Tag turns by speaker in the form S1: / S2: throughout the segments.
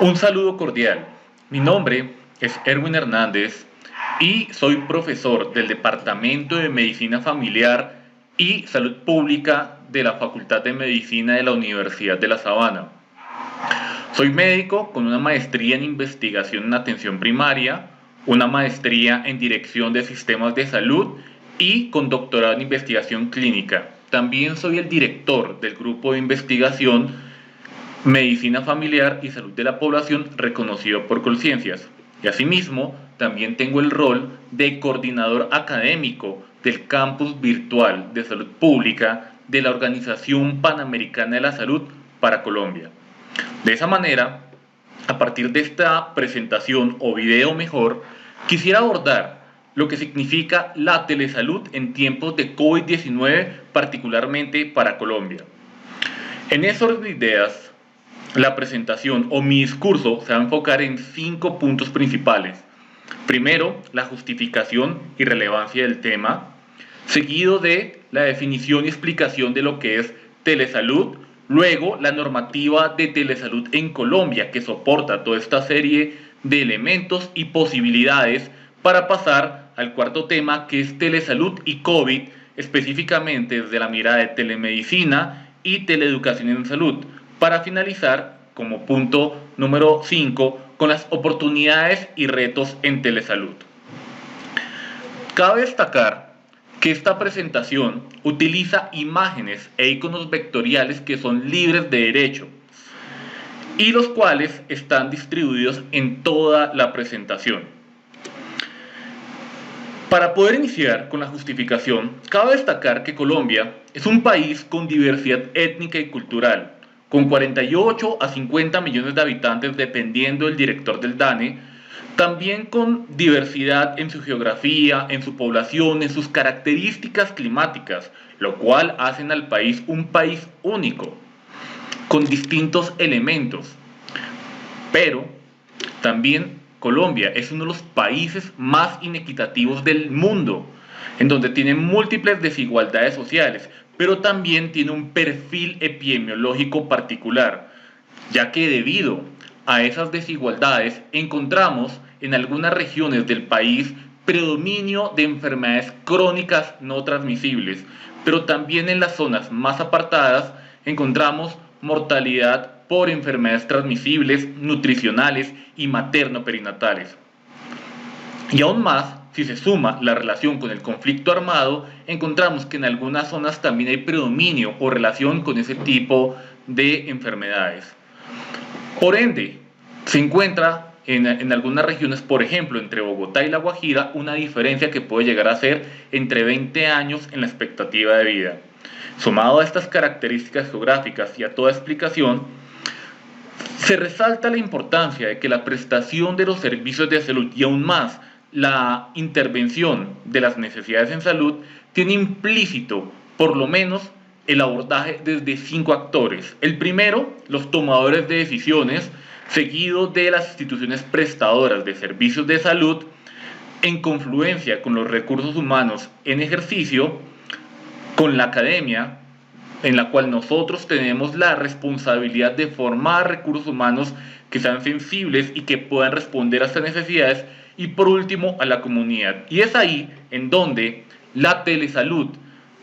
S1: Un saludo cordial. Mi nombre es Erwin Hernández y soy profesor del Departamento de Medicina Familiar y Salud Pública de la Facultad de Medicina de la Universidad de La Sabana. Soy médico con una maestría en investigación en atención primaria, una maestría en dirección de sistemas de salud y con doctorado en investigación clínica. También soy el director del grupo de investigación Medicina Familiar y Salud de la Población reconocido por Colciencias. Y asimismo, también tengo el rol de coordinador académico del campus virtual de salud pública de la Organización Panamericana de la Salud para Colombia. De esa manera, a partir de esta presentación o video mejor, quisiera abordar lo que significa la telesalud en tiempos de COVID-19, particularmente para Colombia. En ese orden de ideas, la presentación o mi discurso se va a enfocar en 5 puntos principales. Primero, la justificación y relevancia del tema, seguido de la definición y explicación de lo que es telesalud, luego la normativa de telesalud en Colombia que soporta toda esta serie de elementos y posibilidades para pasar al cuarto tema que es telesalud y COVID, específicamente desde la mirada de telemedicina y teleeducación en salud, para finalizar como punto número 5 con las oportunidades y retos en telesalud. Cabe destacar que esta presentación utiliza imágenes e iconos vectoriales que son libres de derecho y los cuales están distribuidos en toda la presentación. Para poder iniciar con la justificación, cabe destacar que Colombia es un país con diversidad étnica y cultural, con 48 a 50 millones de habitantes dependiendo del director del DANE, también con diversidad en su geografía, en su población, en sus características climáticas, lo cual hacen al país un país único, con distintos elementos. Pero también Colombia es uno de los países más inequitativos del mundo, en donde tiene múltiples desigualdades sociales, pero también tiene un perfil epidemiológico particular, ya que debido a esas desigualdades encontramos en algunas regiones del país predominio de enfermedades crónicas no transmisibles, pero también en las zonas más apartadas encontramos mortalidad por enfermedades transmisibles, nutricionales y materno-perinatales. Y aún más, si se suma la relación con el conflicto armado, encontramos que en algunas zonas también hay predominio o relación con ese tipo de enfermedades. Por ende, se encuentra en algunas regiones, por ejemplo, entre Bogotá y La Guajira, una diferencia que puede llegar a ser entre 20 años en la expectativa de vida. Sumado a estas características geográficas y a toda explicación, se resalta la importancia de que la prestación de los servicios de salud y aún más la intervención de las necesidades en salud tiene implícito, por lo menos, el abordaje desde 5 actores. El primero, los tomadores de decisiones, seguido de las instituciones prestadoras de servicios de salud, en confluencia con los recursos humanos en ejercicio, con la academia, en la cual nosotros tenemos la responsabilidad de formar recursos humanos que sean sensibles y que puedan responder a estas necesidades, y por último a la comunidad. Y es ahí en donde la telesalud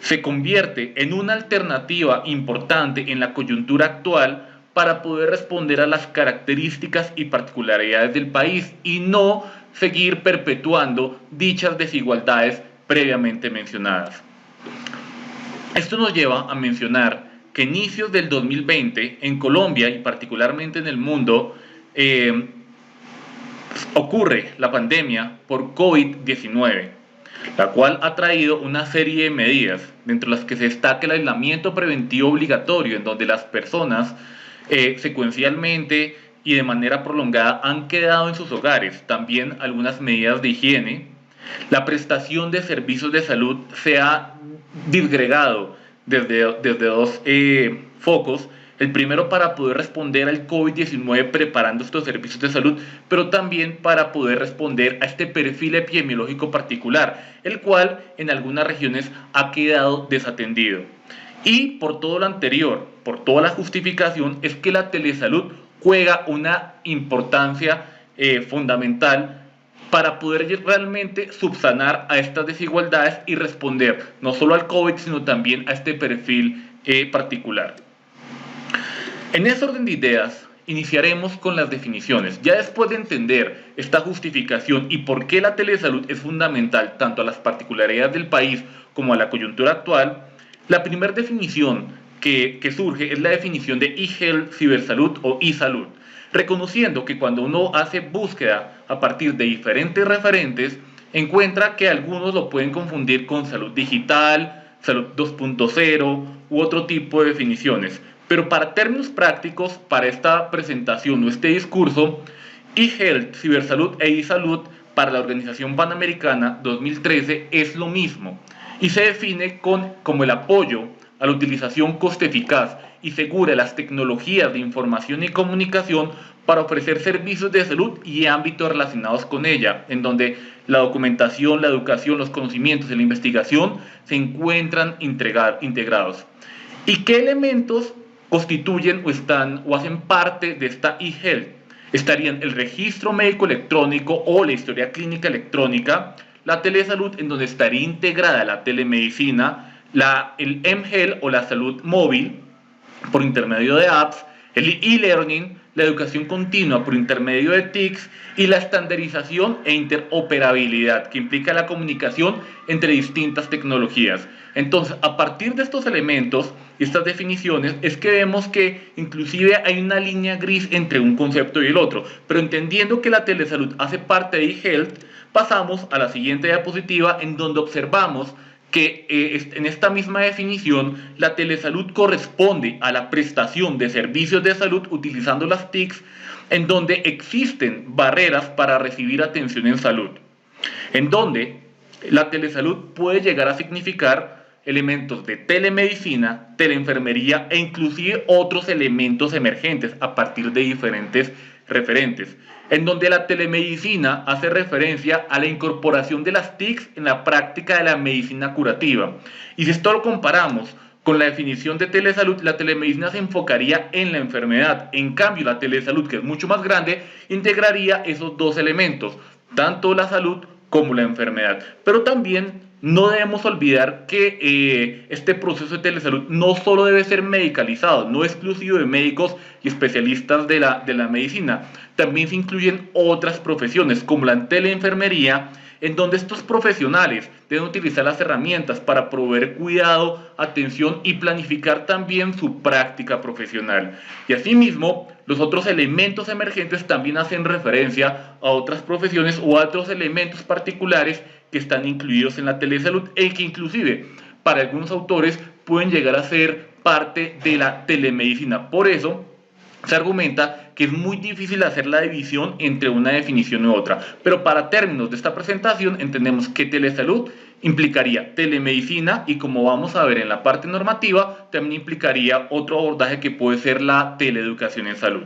S1: se convierte en una alternativa importante en la coyuntura actual para poder responder a las características y particularidades del país y no seguir perpetuando dichas desigualdades previamente mencionadas. Esto nos lleva a mencionar que a inicios del 2020 en Colombia y particularmente en el mundo ocurre la pandemia por COVID-19, la cual ha traído una serie de medidas, dentro de las que se destaca el aislamiento preventivo obligatorio, en donde las personas secuencialmente y de manera prolongada han quedado en sus hogares, también algunas medidas de higiene. La prestación de servicios de salud se ha disgregado desde dos focos. El primero para poder responder al COVID-19 preparando estos servicios de salud, pero también para poder responder a este perfil epidemiológico particular, el cual en algunas regiones ha quedado desatendido. Y por todo lo anterior, por toda la justificación, es que la telesalud juega una importancia fundamental para poder realmente subsanar a estas desigualdades y responder no solo al COVID, sino también a este perfil particular. En ese orden de ideas, iniciaremos con las definiciones. Ya después de entender esta justificación y por qué la telesalud es fundamental tanto a las particularidades del país como a la coyuntura actual, la primera definición que surge es la definición de e-health, cibersalud o e-salud, reconociendo que cuando uno hace búsqueda a partir de diferentes referentes, encuentra que algunos lo pueden confundir con salud digital, salud 2.0 u otro tipo de definiciones. Pero para términos prácticos, para esta presentación o este discurso, e-health, cibersalud e e-salud para la Organización Panamericana 2013 es lo mismo y se define como el apoyo a la utilización coste eficaz y segura de las tecnologías de información y comunicación para ofrecer servicios de salud y ámbitos relacionados con ella, en donde la documentación, la educación, los conocimientos y la investigación se encuentran integrados. ¿Y qué elementos constituyen o hacen parte de esta e-health? Estarían el registro médico electrónico o la historia clínica electrónica, la telesalud, en donde estaría integrada la telemedicina, el mHealth o la salud móvil por intermedio de apps, el e-learning, la educación continua por intermedio de TICs y la estandarización e interoperabilidad, que implica la comunicación entre distintas tecnologías. Entonces, a partir de estos elementos y estas definiciones, es que vemos que inclusive hay una línea gris entre un concepto y el otro, pero entendiendo que la telesalud hace parte de eHealth, pasamos a la siguiente diapositiva en donde observamos que en esta misma definición la telesalud corresponde a la prestación de servicios de salud utilizando las TICs en donde existen barreras para recibir atención en salud, en donde la telesalud puede llegar a significar elementos de telemedicina, teleenfermería e inclusive otros elementos emergentes a partir de diferentes referentes, en donde la telemedicina hace referencia a la incorporación de las TICs en la práctica de la medicina curativa. Y si esto lo comparamos con la definición de telesalud, la telemedicina se enfocaría en la enfermedad. En cambio, la telesalud, que es mucho más grande, integraría esos dos elementos, tanto la salud como la enfermedad. Pero también no debemos olvidar que este proceso de telesalud no solo debe ser medicalizado, no exclusivo de médicos y especialistas de la medicina. También se incluyen otras profesiones como la teleenfermería, en donde estos profesionales deben utilizar las herramientas para proveer cuidado, atención y planificar también su práctica profesional. Y asimismo, los otros elementos emergentes también hacen referencia a otras profesiones o a otros elementos particulares que están incluidos en la telesalud y que inclusive para algunos autores pueden llegar a ser parte de la telemedicina. Por eso se argumenta que es muy difícil hacer la división entre una definición u otra, pero para términos de esta presentación entendemos que telesalud implicaría telemedicina y, como vamos a ver en la parte normativa, también implicaría otro abordaje que puede ser la teleeducación en salud.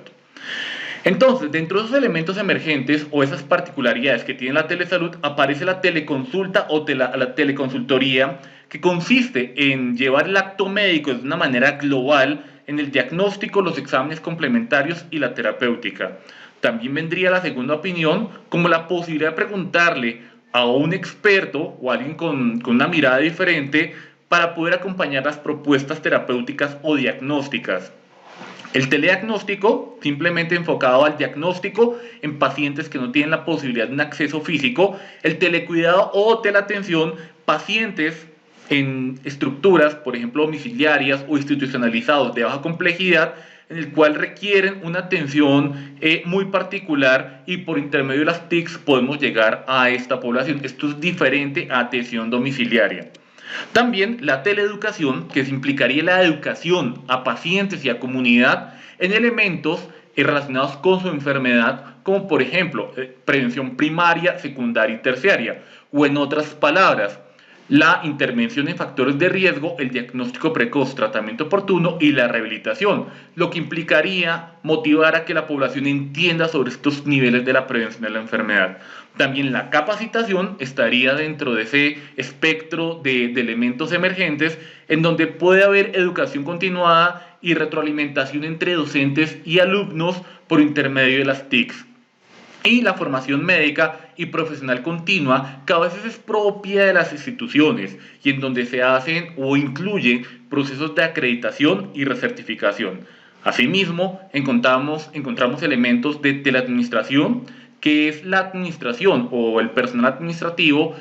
S1: Entonces, dentro de esos elementos emergentes o esas particularidades que tiene la telesalud, aparece la teleconsulta o la teleconsultoría, que consiste en llevar el acto médico de una manera global en el diagnóstico, los exámenes complementarios y la terapéutica. También vendría la segunda opinión como la posibilidad de preguntarle a un experto o a alguien con una mirada diferente para poder acompañar las propuestas terapéuticas o diagnósticas. El telediagnóstico, simplemente enfocado al diagnóstico en pacientes que no tienen la posibilidad de un acceso físico. El telecuidado o teleatención, pacientes en estructuras, por ejemplo, domiciliarias o institucionalizados de baja complejidad, en el cual requieren una atención muy particular y por intermedio de las TICs podemos llegar a esta población. Esto es diferente a atención domiciliaria. También la teleeducación, que implicaría la educación a pacientes y a comunidad en elementos relacionados con su enfermedad, como por ejemplo prevención primaria, secundaria y terciaria, o en otras palabras, la intervención en factores de riesgo, el diagnóstico precoz, tratamiento oportuno y la rehabilitación, lo que implicaría motivar a que la población entienda sobre estos niveles de la prevención de la enfermedad. También la capacitación estaría dentro de ese espectro de elementos emergentes en donde puede haber educación continuada y retroalimentación entre docentes y alumnos por intermedio de las TICs. Y la formación médica y profesional continua que a veces es propia de las instituciones y en donde se hacen o incluyen procesos de acreditación y recertificación. Asimismo, encontramos elementos de teleadministración, que es la administración o el personal administrativo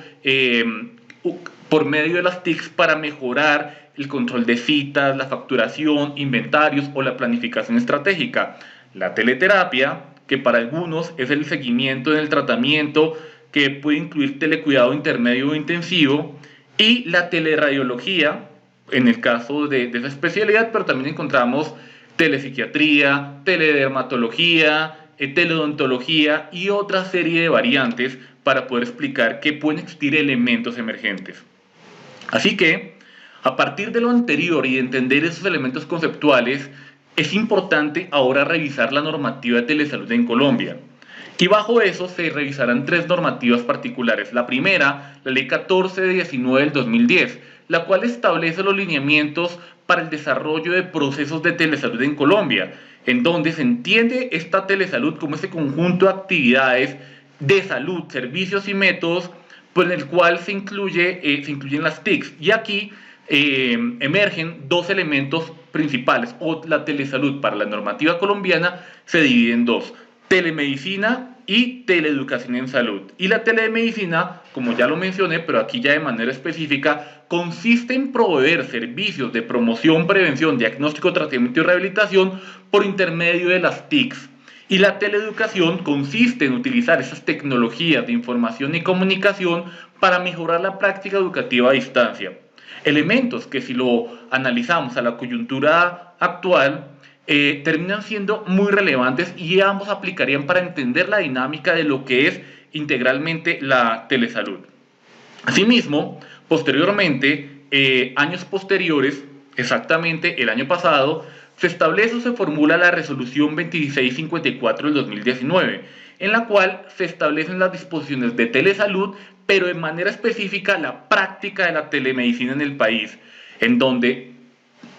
S1: por medio de las TICs para mejorar el control de citas, la facturación, inventarios o la planificación estratégica. La teleterapia, que para algunos es el seguimiento en el tratamiento, que puede incluir telecuidado intermedio o intensivo, y la teleradiología, en el caso de esa especialidad, pero también encontramos telepsiquiatría, teledermatología, teleodontología y otra serie de variantes para poder explicar que pueden existir elementos emergentes. Así que, a partir de lo anterior y de entender esos elementos conceptuales, es importante ahora revisar la normativa de telesalud en Colombia. Y bajo eso se revisarán 3 normativas particulares. La primera, la Ley 1419 del 2010, la cual establece los lineamientos para el desarrollo de procesos de telesalud en Colombia, en donde se entiende esta telesalud como ese conjunto de actividades de salud, servicios y métodos, por el cual se incluyen las TICs. Y aquí emergen 2 elementos principales, o la telesalud para la normativa colombiana se divide en 2, telemedicina y teleeducación en salud. Y la telemedicina, como ya lo mencioné, pero aquí ya de manera específica, consiste en proveer servicios de promoción, prevención, diagnóstico, tratamiento y rehabilitación por intermedio de las TICs. Y la teleeducación consiste en utilizar esas tecnologías de información y comunicación para mejorar la práctica educativa a distancia. Elementos que, si lo analizamos a la coyuntura actual, terminan siendo muy relevantes y ambos aplicarían para entender la dinámica de lo que es integralmente la telesalud. Asimismo, posteriormente, años posteriores, exactamente el año pasado, se establece o se formula la resolución 2654 del 2019, en la cual se establecen las disposiciones de telesalud, pero de manera específica la práctica de la telemedicina en el país, en donde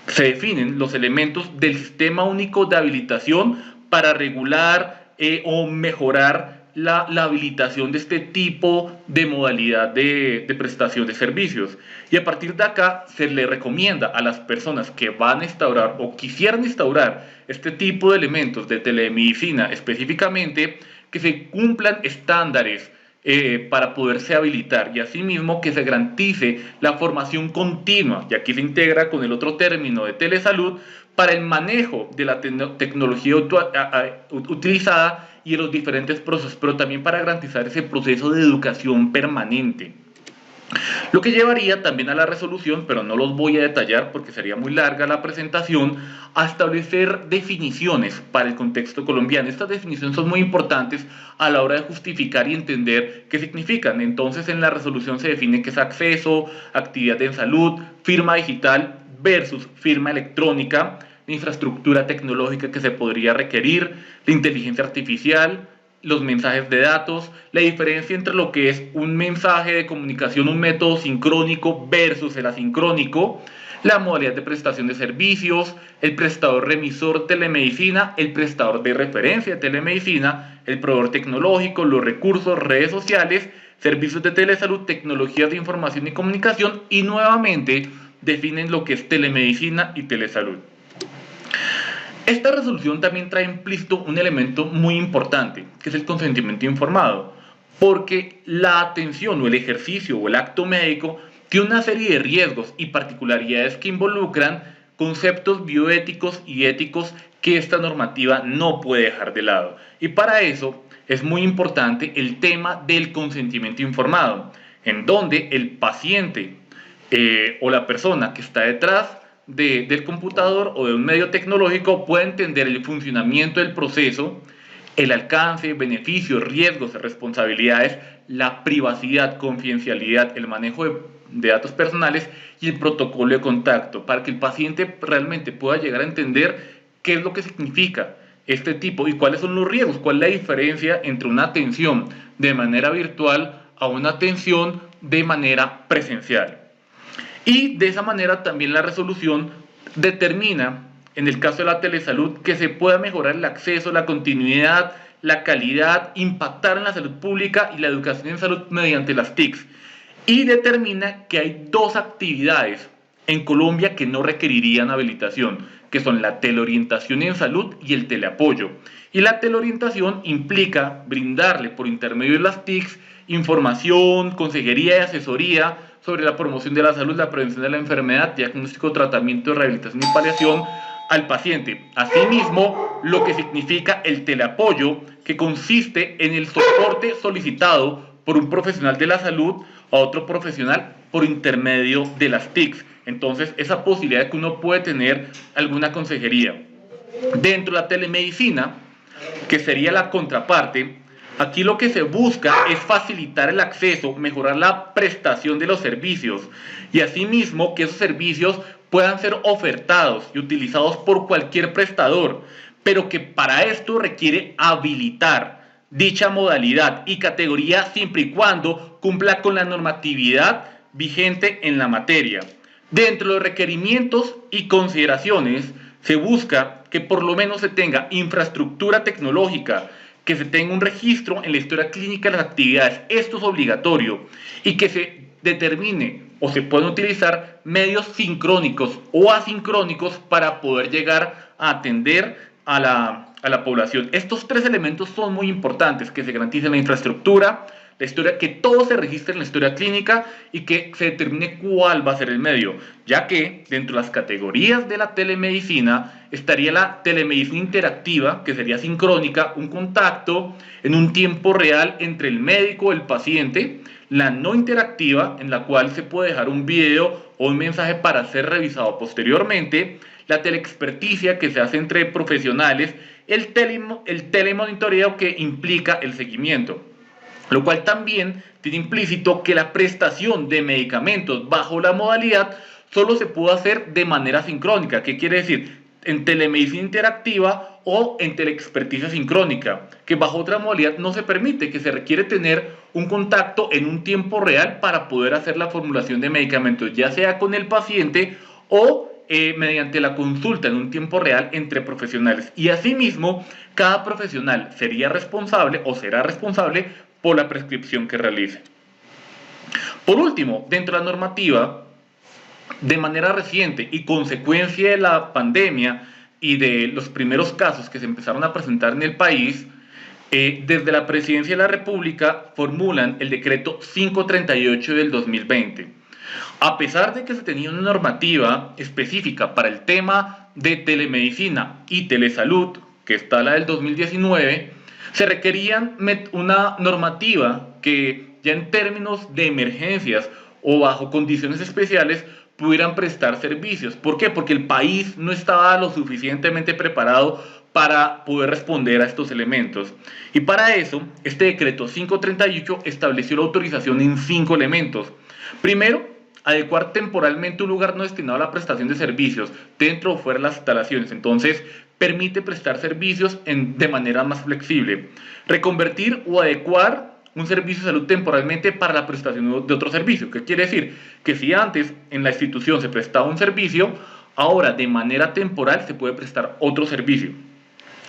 S1: se definen los elementos del sistema único de habilitación para regular o mejorar la habilitación de este tipo de modalidad de prestación de servicios. Y a partir de acá se le recomienda a las personas que van a instaurar o quisieran instaurar este tipo de elementos de telemedicina específicamente, que se cumplan estándares para poderse habilitar, y asimismo que se garantice la formación continua, y aquí se integra con el otro término de telesalud, para el manejo de la tecnología utilizada y en los diferentes procesos, pero también para garantizar ese proceso de educación permanente. Lo que llevaría también a la resolución, pero no los voy a detallar porque sería muy larga la presentación, a establecer definiciones para el contexto colombiano. Estas definiciones son muy importantes a la hora de justificar y entender qué significan. Entonces, en la resolución se define qué es acceso, actividad en salud, firma digital versus firma electrónica, la infraestructura tecnológica que se podría requerir, la inteligencia artificial, los mensajes de datos, la diferencia entre lo que es un mensaje de comunicación, un método sincrónico versus el asincrónico, la modalidad de prestación de servicios, el prestador remisor de telemedicina, el prestador de referencia de telemedicina, el proveedor tecnológico, los recursos, redes sociales, servicios de telesalud, tecnologías de información y comunicación, y nuevamente definen lo que es telemedicina y telesalud. Esta resolución también trae implícito un elemento muy importante, que es el consentimiento informado, porque la atención o el ejercicio o el acto médico tiene una serie de riesgos y particularidades que involucran conceptos bioéticos y éticos que esta normativa no puede dejar de lado. Y para eso es muy importante el tema del consentimiento informado, en donde el paciente o la persona que está detrás del computador o de un medio tecnológico puede entender el funcionamiento del proceso, el alcance, beneficios, riesgos, responsabilidades, la privacidad, confidencialidad, el manejo de datos personales y el protocolo de contacto, para que el paciente realmente pueda llegar a entender qué es lo que significa este tipo y cuáles son los riesgos, cuál es la diferencia entre una atención de manera virtual a una atención de manera presencial. Y de esa manera también la resolución determina en el caso de la telesalud, que se pueda mejorar el acceso, la continuidad, la calidad, impactar en la salud pública y la educación en salud mediante las TICs. Y determina que hay dos actividades en Colombia que no requerirían habilitación, que son la teleorientación en salud y el teleapoyo. Y la teleorientación implica brindarle por intermedio de las TICs información, consejería y asesoría sobre la promoción de la salud, la prevención de la enfermedad, diagnóstico, tratamiento, rehabilitación y paliación al paciente. Asimismo, lo que significa el teleapoyo, que consiste en el soporte solicitado por un profesional de la salud a otro profesional por intermedio de las TICs. Entonces, esa posibilidad de que uno puede tener alguna consejería. Dentro de la telemedicina, que sería la contraparte, aquí lo que se busca es facilitar el acceso, mejorar la prestación de los servicios y asimismo que esos servicios puedan ser ofertados y utilizados por cualquier prestador, pero que para esto requiere habilitar dicha modalidad y categoría siempre y cuando cumpla con la normatividad vigente en la materia. Dentro de los requerimientos y consideraciones se busca que por lo menos se tenga infraestructura tecnológica, que se tenga un registro en la historia clínica de las actividades, esto es obligatorio, y que se determine o se pueden utilizar medios sincrónicos o asincrónicos para poder llegar a atender a la población. Estos tres elementos son muy importantes, que se garantice la infraestructura, la historia, que todo se registre en la historia clínica y que se determine cuál va a ser el medio, ya que dentro de las categorías de la telemedicina estaría la telemedicina interactiva, que sería sincrónica, un contacto en un tiempo real entre el médico y el paciente, la no interactiva, en la cual se puede dejar un video o un mensaje para ser revisado posteriormente, la teleexperticia, que se hace entre profesionales, el telemonitoreo, que implica el seguimiento, lo cual también tiene implícito que la prestación de medicamentos bajo la modalidad solo se puede hacer de manera sincrónica. ¿Qué quiere decir? En telemedicina interactiva o en teleexperticia sincrónica, que bajo otra modalidad no se permite, que se requiere tener un contacto en un tiempo real para poder hacer la formulación de medicamentos, ya sea con el paciente o mediante la consulta en un tiempo real entre profesionales. Y asimismo, cada profesional sería responsable o será responsable por la prescripción que realice. Por último, dentro de la normativa, de manera reciente y consecuencia de la pandemia y de los primeros casos que se empezaron a presentar en el país, desde la Presidencia de la República formulan el decreto 538 del 2020. A pesar de que se tenía una normativa específica para el tema de telemedicina y telesalud, que está la del 2019, se requerían una normativa que ya en términos de emergencias o bajo condiciones especiales pudieran prestar servicios. ¿Por qué? Porque el país no estaba lo suficientemente preparado para poder responder a estos elementos. Y para eso, este decreto 538 estableció la autorización en 5 elementos. Primero, adecuar temporalmente un lugar no destinado a la prestación de servicios dentro o fuera de las instalaciones. Entonces, permite prestar servicios de manera más flexible. Reconvertir o adecuar un servicio de salud temporalmente para la prestación de otro servicio. ¿Qué quiere decir? Que si antes en la institución se prestaba un servicio, ahora de manera temporal se puede prestar otro servicio.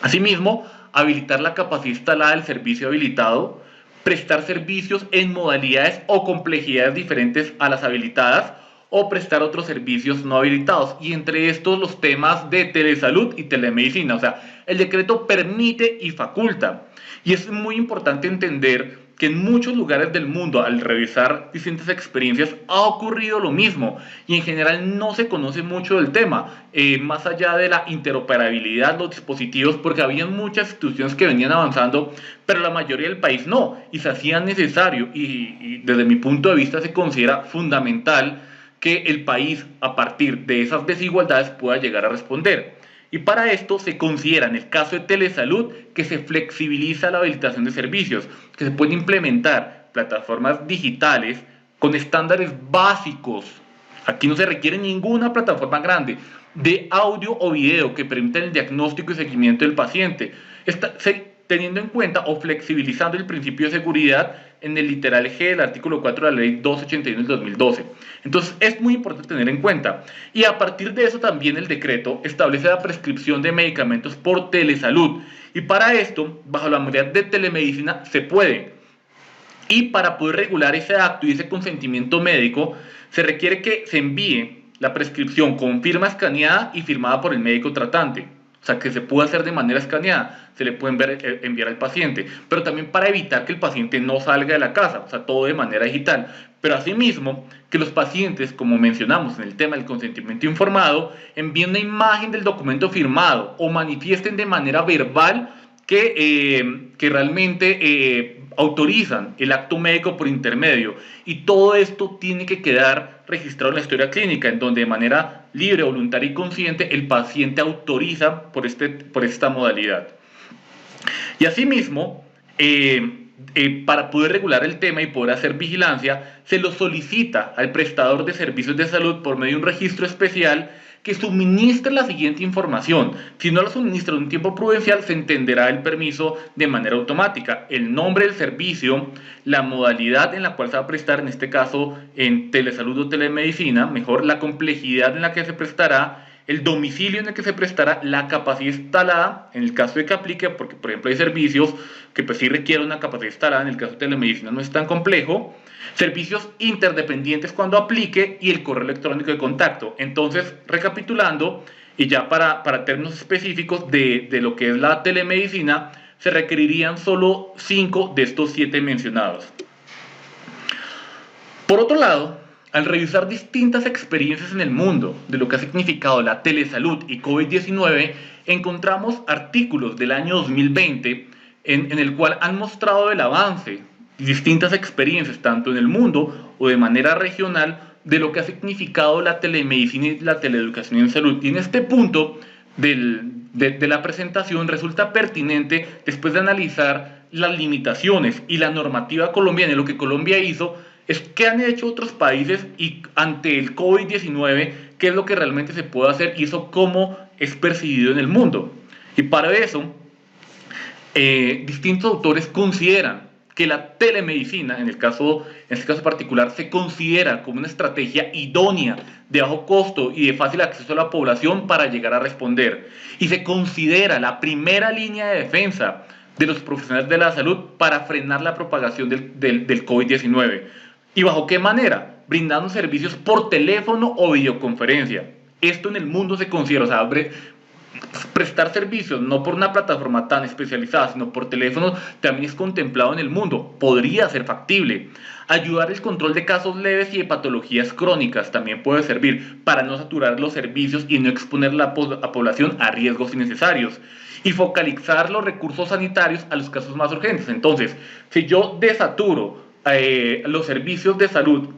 S1: Asimismo, habilitar la capacidad instalada del servicio habilitado, prestar servicios en modalidades o complejidades diferentes a las habilitadas o prestar otros servicios no habilitados, y entre estos los temas de telesalud y telemedicina. O sea, el decreto permite y faculta, y es muy importante entender que en muchos lugares del mundo, al revisar distintas experiencias, ha ocurrido lo mismo y en general no se conoce mucho del tema, más allá de la interoperabilidad, los dispositivos, porque había muchas instituciones que venían avanzando, pero la mayoría del país no, y se hacía necesario y desde mi punto de vista se considera fundamental que el país, a partir de esas desigualdades, pueda llegar a responder. Y para esto se considera, en el caso de telesalud, que se flexibiliza la habilitación de servicios, que se pueden implementar plataformas digitales con estándares básicos. Aquí no se requiere ninguna plataforma grande de audio o video que permitan el diagnóstico y seguimiento del paciente. Se teniendo en cuenta o flexibilizando el principio de seguridad en el literal G del artículo 4 de la ley 281 del 2012. Entonces es muy importante tener en cuenta. Y a partir de eso también el decreto establece la prescripción de medicamentos por telesalud. Y para esto, bajo la modalidad de telemedicina, se puede. Y para poder regular ese acto y ese consentimiento médico, se requiere que se envíe la prescripción con firma escaneada y firmada por el médico tratante. O sea, que se puede hacer de manera escaneada, se le puede enviar al paciente, pero también para evitar que el paciente no salga de la casa, o sea, todo de manera digital. Pero asimismo, que los pacientes, como mencionamos en el tema del consentimiento informado, envíen una imagen del documento firmado o manifiesten de manera verbal que realmente autorizan el acto médico por intermedio, y todo esto tiene que quedar registrado en la historia clínica, en donde de manera libre, voluntaria y consciente el paciente autoriza por esta modalidad. Y asimismo, para poder regular el tema y poder hacer vigilancia, se lo solicita al prestador de servicios de salud por medio de un registro especial que suministre la siguiente información. Si no la suministra en un tiempo prudencial, se entenderá el permiso de manera automática: el nombre del servicio, la modalidad en la cual se va a prestar, en este caso en telesalud o telemedicina, mejor, la complejidad en la que se prestará, el domicilio en el que se prestará, la capacidad instalada, en el caso de que aplique, porque por ejemplo hay servicios que pues sí requieren una capacidad instalada, en el caso de telemedicina no es tan complejo, servicios interdependientes cuando aplique, y el correo electrónico de contacto. Entonces, recapitulando, y ya para términos específicos de lo que es la telemedicina, se requerirían solo 5 de estos 7 mencionados. Por otro lado, al revisar distintas experiencias en el mundo de lo que ha significado la telesalud y COVID-19, encontramos artículos del año 2020 en el cual han mostrado el avance y distintas experiencias, tanto en el mundo o de manera regional, de lo que ha significado la telemedicina y la teleeducación en salud. Y en este punto de la presentación resulta pertinente, después de analizar las limitaciones y la normativa colombiana, y lo que Colombia hizo, es qué han hecho otros países y ante el COVID-19, qué es lo que realmente se puede hacer y eso cómo es percibido en el mundo. Y para eso, distintos autores consideran que la telemedicina, en este caso particular, se considera como una estrategia idónea, de bajo costo y de fácil acceso a la población para llegar a responder. Y se considera la primera línea de defensa de los profesionales de la salud para frenar la propagación del COVID-19. ¿Y bajo qué manera? Brindando servicios por teléfono o videoconferencia. Esto en el mundo se considera, o sea, prestar servicios no por una plataforma tan especializada, sino por teléfono, también es contemplado en el mundo. Podría ser factible. Ayudar el control de casos leves y de patologías crónicas también puede servir para no saturar los servicios y no exponer a la población a riesgos innecesarios. Y focalizar los recursos sanitarios a los casos más urgentes. Entonces, si yo desaturo los servicios de salud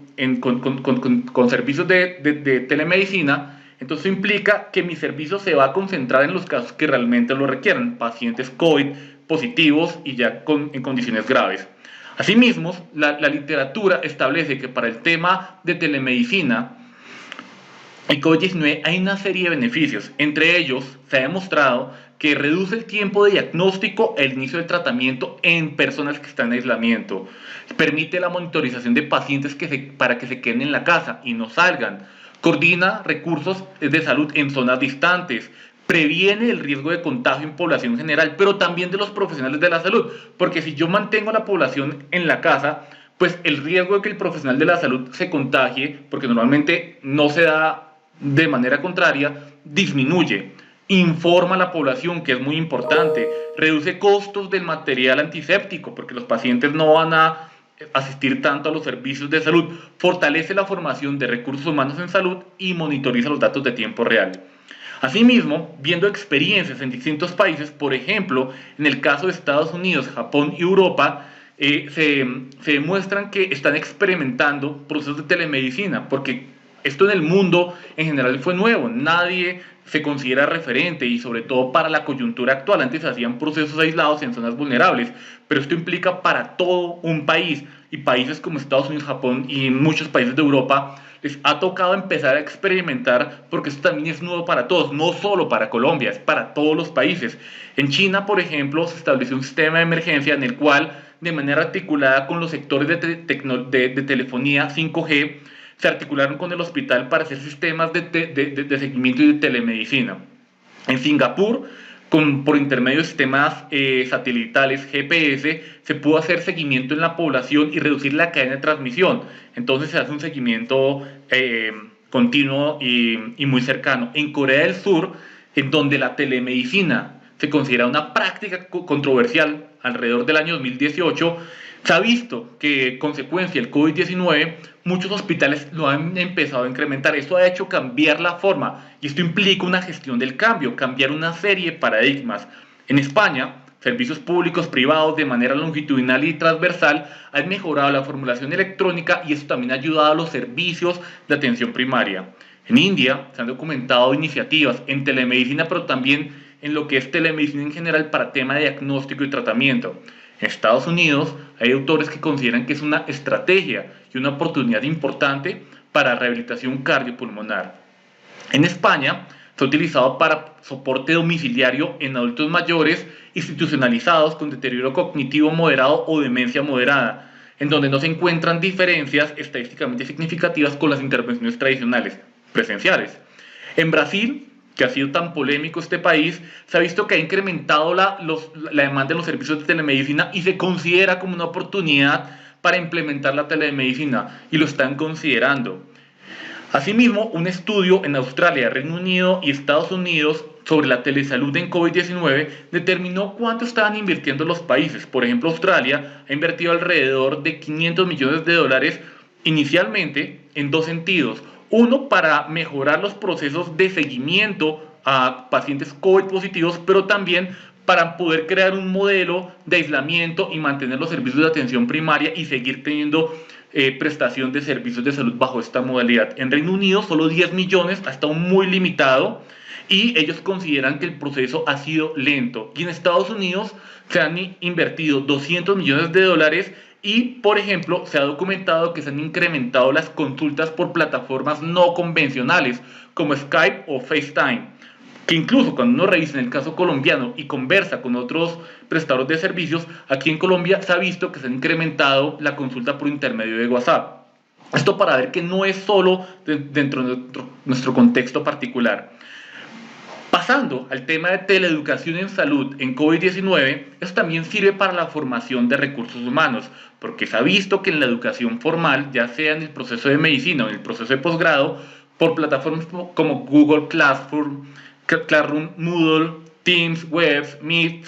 S1: con servicios de telemedicina, entonces eso implica que mi servicio se va a concentrar en los casos que realmente lo requieren, pacientes COVID positivos y ya en condiciones graves. Asimismo, la literatura establece que para el tema de telemedicina y COVID-19 hay una serie de beneficios. Entre ellos, se ha demostrado que reduce el tiempo de diagnóstico e el inicio del tratamiento en personas que están en aislamiento. Permite la monitorización de pacientes para que se queden en la casa y no salgan. Coordina recursos de salud en zonas distantes. Previene el riesgo de contagio en población general, pero también de los profesionales de la salud. Porque si yo mantengo a la población en la casa, pues el riesgo de que el profesional de la salud se contagie, porque normalmente no se da de manera contraria, disminuye. Informa a la población, que es muy importante. Reduce costos del material antiséptico, porque los pacientes no van a asistir tanto a los servicios de salud. Fortalece la formación de recursos humanos en salud y monitoriza los datos de tiempo real. Asimismo, viendo experiencias en distintos países, por ejemplo, en el caso de Estados Unidos, Japón y Europa, se demuestran que están experimentando procesos de telemedicina, porque esto en el mundo en general fue nuevo, nadie se considera referente, y sobre todo para la coyuntura actual. Antes se hacían procesos aislados en zonas vulnerables, pero esto implica para todo un país, y países como Estados Unidos, Japón y muchos países de Europa les ha tocado empezar a experimentar, porque esto también es nuevo para todos, no solo para Colombia, es para todos los países. En China, por ejemplo, se estableció un sistema de emergencia en el cual, de manera articulada con los sectores de telefonía 5G, se articularon con el hospital para hacer sistemas de seguimiento y de telemedicina. En Singapur, por intermedio de sistemas satelitales GPS, se pudo hacer seguimiento en la población y reducir la cadena de transmisión. Entonces se hace un seguimiento continuo y muy cercano. En Corea del Sur, en donde la telemedicina se considera una práctica controversial alrededor del año 2018, se ha visto que, consecuencia del COVID-19, muchos hospitales lo han empezado a incrementar. Esto ha hecho cambiar la forma, y esto implica una gestión del cambio, cambiar una serie de paradigmas. En España, servicios públicos privados de manera longitudinal y transversal han mejorado la formulación electrónica, y esto también ha ayudado a los servicios de atención primaria. En India se han documentado iniciativas en telemedicina, pero también en lo que es telemedicina en general para tema de diagnóstico y tratamiento. En Estados Unidos hay autores que consideran que es una estrategia y una oportunidad importante para rehabilitación cardiopulmonar. En España se ha utilizado para soporte domiciliario en adultos mayores institucionalizados con deterioro cognitivo moderado o demencia moderada, en donde no se encuentran diferencias estadísticamente significativas con las intervenciones tradicionales presenciales. En Brasil, que ha sido tan polémico este país, se ha visto que ha incrementado la demanda de los servicios de telemedicina y se considera como una oportunidad para implementar la telemedicina, y lo están considerando. Asimismo, un estudio en Australia, Reino Unido y Estados Unidos sobre la telesalud en COVID-19 determinó cuánto estaban invirtiendo los países. Por ejemplo, Australia ha invertido alrededor de $500 millones inicialmente en dos sentidos. Uno, para mejorar los procesos de seguimiento a pacientes COVID positivos, pero también para poder crear un modelo de aislamiento y mantener los servicios de atención primaria y seguir teniendo prestación de servicios de salud bajo esta modalidad. En Reino Unido solo 10 millones, ha estado muy limitado, y ellos consideran que el proceso ha sido lento. Y en Estados Unidos se han invertido $200 millones, y, por ejemplo, se ha documentado que se han incrementado las consultas por plataformas no convencionales como Skype o FaceTime, que incluso cuando uno revisa en el caso colombiano y conversa con otros prestadores de servicios, aquí en Colombia se ha visto que se ha incrementado la consulta por intermedio de WhatsApp. Esto para ver que no es solo dentro de nuestro contexto particular. Pasando al tema de teleeducación en salud en COVID-19, esto también sirve para la formación de recursos humanos, porque se ha visto que en la educación formal, ya sea en el proceso de medicina o en el proceso de posgrado, por plataformas como Google Classroom, Moodle, Teams, Webs, Meet,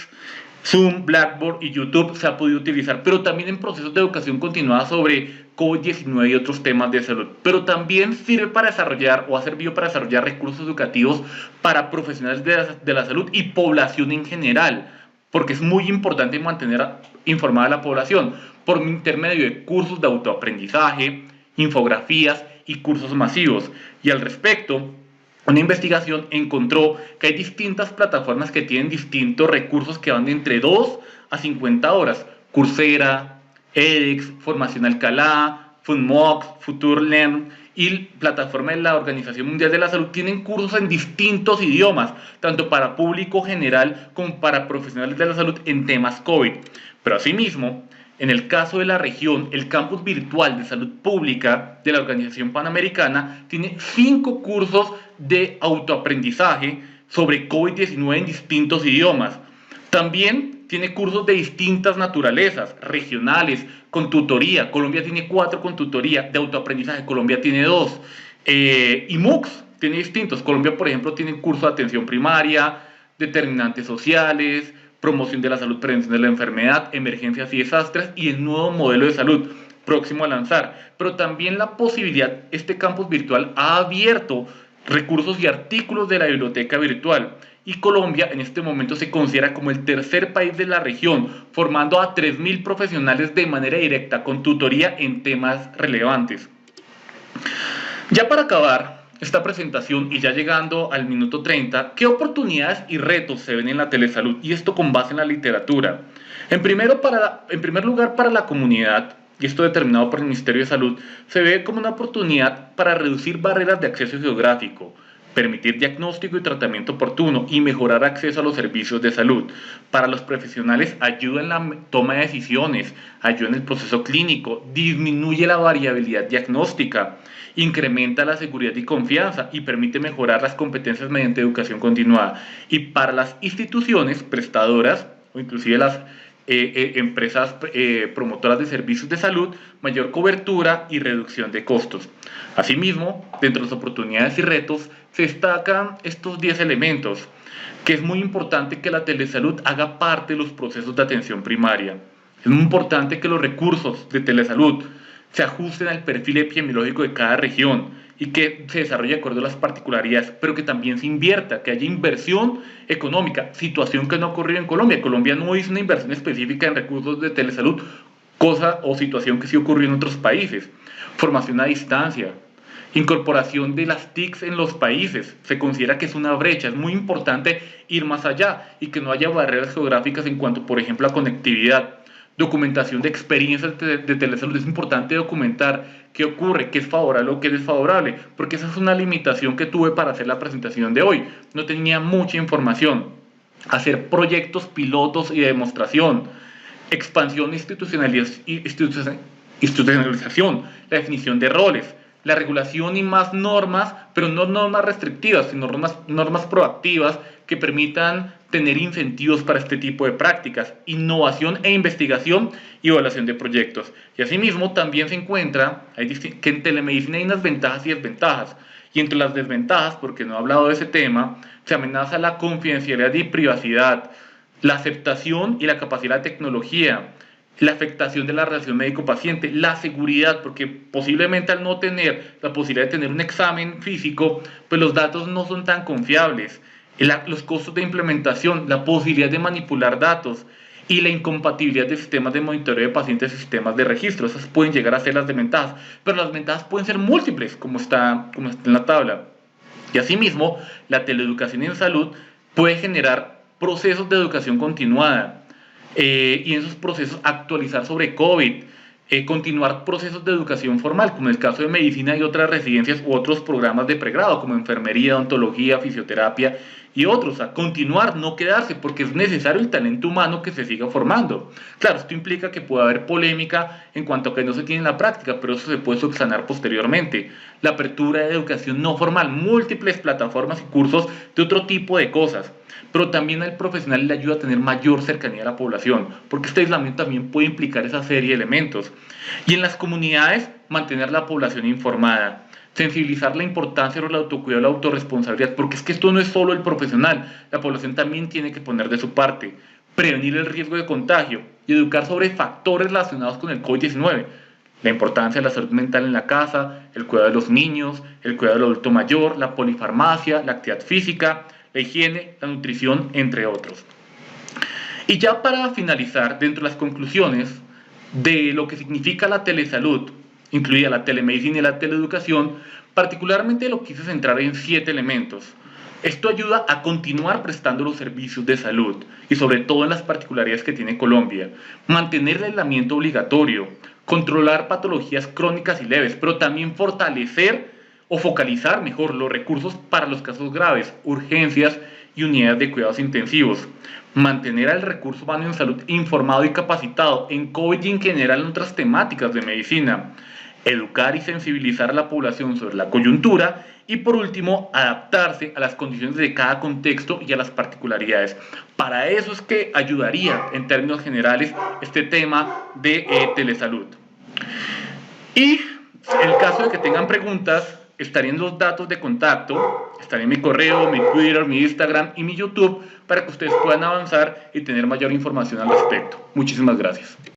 S1: Zoom, Blackboard y YouTube se ha podido utilizar, pero también en procesos de educación continuada sobre COVID-19 y otros temas de salud. Pero también sirve para desarrollar, o ha servido para desarrollar, recursos educativos para profesionales de la salud y población en general, porque es muy importante mantener informada a la población por intermedio de cursos de autoaprendizaje, infografías y cursos masivos. Y al respecto, una investigación encontró que hay distintas plataformas que tienen distintos recursos que van de entre 2 a 50 horas. Coursera, edX, Formación Alcalá, Funmox, FutureLearn y plataforma de la Organización Mundial de la Salud tienen cursos en distintos idiomas, tanto para público general como para profesionales de la salud en temas COVID. Pero asimismo, en el caso de la región, el campus virtual de salud pública de la Organización Panamericana tiene 5 cursos de autoaprendizaje sobre COVID-19 en distintos idiomas. También tiene cursos de distintas naturalezas, regionales, con tutoría. Colombia tiene 4 con tutoría de autoaprendizaje, Colombia tiene 2. Y MOOCs tiene distintos. Colombia, por ejemplo, tiene cursos de atención primaria, determinantes sociales, promoción de la salud, prevención de la enfermedad, emergencias y desastres, y el nuevo modelo de salud próximo a lanzar. Pero también la posibilidad, este campus virtual ha abierto recursos y artículos de la biblioteca virtual, y Colombia en este momento se considera como el tercer país de la región, formando a 3.000 profesionales de manera directa con tutoría en temas relevantes. Ya para acabar esta presentación y ya llegando al minuto 30, ¿qué oportunidades y retos se ven en la telesalud? Y esto con base en la literatura. En primer lugar, para la comunidad, y esto determinado por el Ministerio de Salud, se ve como una oportunidad para reducir barreras de acceso geográfico, permitir diagnóstico y tratamiento oportuno y mejorar acceso a los servicios de salud. Para los profesionales ayuda en la toma de decisiones, ayuda en el proceso clínico, disminuye la variabilidad diagnóstica, incrementa la seguridad y confianza y permite mejorar las competencias mediante educación continuada. Y para las instituciones prestadoras o inclusive las empresas promotoras de servicios de salud, mayor cobertura y reducción de costos. Asimismo, dentro de las oportunidades y retos, se destacan estos 10 elementos, que es muy importante que la telesalud haga parte de los procesos de atención primaria. Es muy importante que los recursos de telesalud se ajusten al perfil epidemiológico de cada región y que se desarrolle de acuerdo a las particularidades, pero que también se invierta, que haya inversión económica, situación que no ha ocurrido en Colombia. Colombia no hizo una inversión específica en recursos de telesalud, cosa o situación que sí ocurrió en otros países. Formación a distancia, incorporación de las TICs en los países, se considera que es una brecha, es muy importante ir más allá y que no haya barreras geográficas en cuanto, por ejemplo, a conectividad. Documentación de experiencias de telesalud, es importante documentar qué ocurre, qué es favorable o qué es desfavorable, porque esa es una limitación que tuve para hacer la presentación de hoy, no tenía mucha información. Hacer proyectos pilotos y de demostración, expansión institucionalización, la definición de roles, la regulación y más normas, pero no normas restrictivas, sino normas proactivas que permitan tener incentivos para este tipo de prácticas, innovación e investigación y evaluación de proyectos. Y asimismo también se encuentra que en telemedicina hay unas ventajas y desventajas, y entre las desventajas, porque no he hablado de ese tema, se amenaza la confidencialidad y privacidad, la aceptación y la capacidad de tecnología, la afectación de la relación médico-paciente, la seguridad, porque posiblemente al no tener la posibilidad de tener un examen físico, pues los datos no son tan confiables, los costos de implementación, la posibilidad de manipular datos y la incompatibilidad de sistemas de monitoreo de pacientes y sistemas de registro. Esas pueden llegar a ser las desventajas, pero las ventajas pueden ser múltiples, como está en la tabla. Y asimismo, la teleeducación en salud puede generar procesos de educación continuada, y en esos procesos actualizar sobre COVID, continuar procesos de educación formal, como en el caso de medicina y otras residencias u otros programas de pregrado, como enfermería, odontología, fisioterapia y otros. A continuar, no quedarse, porque es necesario el talento humano que se siga formando. Claro, esto implica que puede haber polémica en cuanto a que no se tiene en la práctica, pero eso se puede subsanar posteriormente. La apertura de educación no formal, múltiples plataformas y cursos de otro tipo de cosas. Pero también al profesional le ayuda a tener mayor cercanía a la población, porque este aislamiento también puede implicar esa serie de elementos. Y en las comunidades, mantener la población informada, sensibilizar la importancia del autocuidado y la autorresponsabilidad, porque es que esto no es solo el profesional, la población también tiene que poner de su parte, prevenir el riesgo de contagio y educar sobre factores relacionados con el COVID-19, la importancia de la salud mental en la casa, el cuidado de los niños, el cuidado del adulto mayor, la polifarmacia, la actividad física, la higiene, la nutrición, entre otros. Y ya para finalizar, dentro de las conclusiones de lo que significa la telesalud, incluida la telemedicina y la teleeducación, particularmente lo quise centrar en 7 elementos. Esto ayuda a continuar prestando los servicios de salud y sobre todo en las particularidades que tiene Colombia. Mantener el aislamiento obligatorio, controlar patologías crónicas y leves, pero también fortalecer o focalizar mejor los recursos para los casos graves, urgencias y unidades de cuidados intensivos. Mantener al recurso humano en salud informado y capacitado en COVID y en general en otras temáticas de medicina. Educar y sensibilizar a la población sobre la coyuntura y por último adaptarse a las condiciones de cada contexto y a las particularidades. Para eso es que ayudaría en términos generales este tema de telesalud. Y en el caso de que tengan preguntas, estarían los datos de contacto, estaría mi correo, mi Twitter, mi Instagram y mi YouTube para que ustedes puedan avanzar y tener mayor información al respecto. Muchísimas gracias.